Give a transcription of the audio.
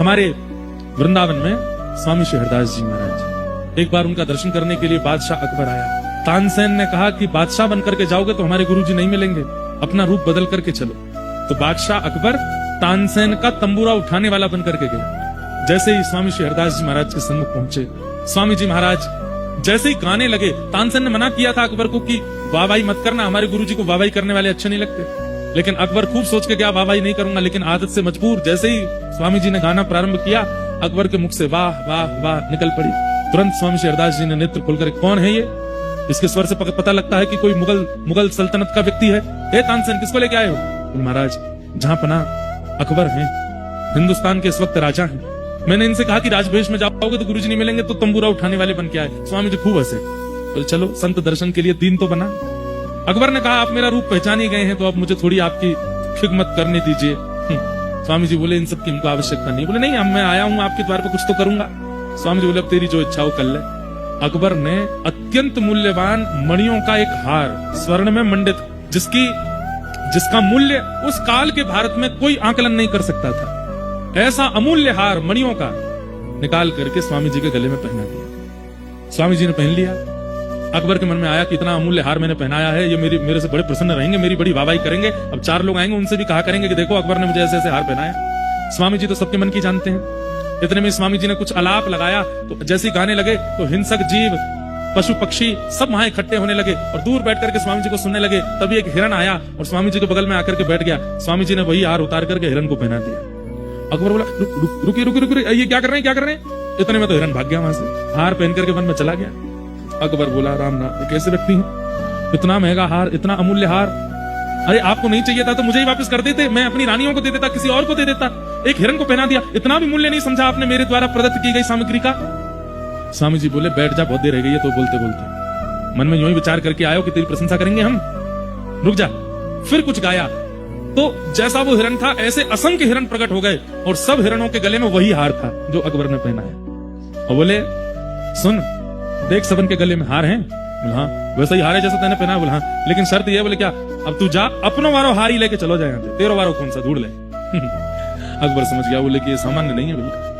हमारे वृंदावन में स्वामी श्री हरदास जी महाराज, एक बार उनका दर्शन करने के लिए बादशाह अकबर आया। तानसेन ने कहा कि बादशाह बनकर के जाओगे तो हमारे गुरुजी नहीं मिलेंगे, अपना रूप बदल करके चलो। तो बादशाह अकबर तानसेन का तंबूरा उठाने वाला बनकर के गया। जैसे ही स्वामी श्री हरदास जी महाराज के सम्मुख पहुंचे, स्वामी जी महाराज जैसे ही गाने लगे, तानसेन ने मना किया था अकबर को कि वाहवाही मत करना, हमारे गुरुजी को वाहवाही करने वाले अच्छे नहीं लगते। लेकिन अकबर खूब सोच के गया वाहवाही नहीं करूंगा, लेकिन आदत से मजबूर जैसे ही स्वामी जी ने गाना प्रारंभ किया, अकबर के मुख से वाह वाह वाह निकल पड़ी। तुरंत स्वामी श्री हरदास जी ने नेत्र खोलकर, कौन है ये? इसके स्वर से पता लगता है कि कोई मुगल सल्तनत का व्यक्ति है। हे तानसेन, किसको लेके आए हो? महाराज, जहां पना अकबर हैं, हिंदुस्तान के इस वक्त राजा हैं। मैंने इनसे कहा कि राजवेश में जाओगे तो गुरुजी नहीं मिलेंगे, तो तंबूरा उठाने वाले बन के आए। स्वामी जी खूब हंसे, तो चलो संत दर्शन के लिए दीन तो बना। अकबर ने कहा, आप मेरा रूप पहचान ही गए हैं तो अब मुझे थोड़ी आपकी खिदमत करने दीजिए। स्वामी जी बोले, इन सब की हमको आवश्यकता नहीं। बोले, नहीं, अब मैं आया हूं आपके द्वार पर, कुछ तो करूंगा। स्वामी जी बोले, अब तेरी जो इच्छा हो कर ले। अकबर ने अत्यंत मूल्यवान मणियों का एक हार, स्वर्ण में मंडित, जिसका मूल्य उस काल के भारत में कोई आकलन नहीं कर सकता था, ऐसा अमूल्य हार मणियों का निकाल करके स्वामी जी के गले में पहना दिया। स्वामी जी ने पहन लिया। अकबर के मन में आया कि इतना अमूल्य हार मैंने पहनाया है, ये मेरे से बड़े प्रसन्न रहेंगे, मेरी बड़ी वाहवाही करेंगे। अब 4 लोग आएंगे, उनसे भी कहा करेंगे कि देखो अकबर ने मुझे ऐसे ऐसे हार पहनाया। स्वामी जी तो सबके मन की जानते हैं। इतने में स्वामी जी ने कुछ आलाप लगाया, तो जैसे ही गाने लगे तो हिंसक जीव, पशु पक्षी सब वहां इकट्ठे होने लगे और दूर बैठ करके स्वामी जी को सुनने लगे। तभी एक हिरण आया और स्वामी जी के बगल में आकर के बैठ गया। स्वामी जी ने वही हार उतार करके हिरण को पहना दिया। अकबर बोला, रुकिए, ये क्या कर रहे हैं? इतने में तो हिरण भाग गया वहां से, हार पहन करके वन में चला गया। अकबर बोला, राम नाम, ये कैसे व्यक्ति हैं? इतना महंगा हार, इतना अमूल्य हार, अरे आपको नहीं चाहिए था तो मुझे ही वापस कर देते, मैं अपनी रानियों को दे देता, किसी और को दे देता। एक हिरण को पहना दिया, इतना भी मूल्य नहीं समझा आपने मेरे द्वारा प्रदत्त की गई सामग्री का। स्वामी जी बोले, बैठ जा, बहुत देर रह गई है तो बोलते बोलते। मन में यूं ही विचार करके आयो कि तेरी प्रशंसा करेंगे हम, रुक जा। फिर कुछ गाया तो जैसा वो हिरण था ऐसे असंख्य हिरण प्रकट हो गए और सब हिरणों के गले में वही हार था जो अकबर ने पहना है। और बोले, सुन देख, सबन के गले में हार है। बोले, हाँ वैसा ही हार है जैसा तैने पहना है। बोले, हाँ लेकिन शर्त ये। बोले, क्या? अब तू जा, अपनों वारों हार ही लेके चलो जाए, 13 वारों कौन सा ढूंढ ले। अकबर समझ गया, बोले कि ये सामान्य नहीं है भैया,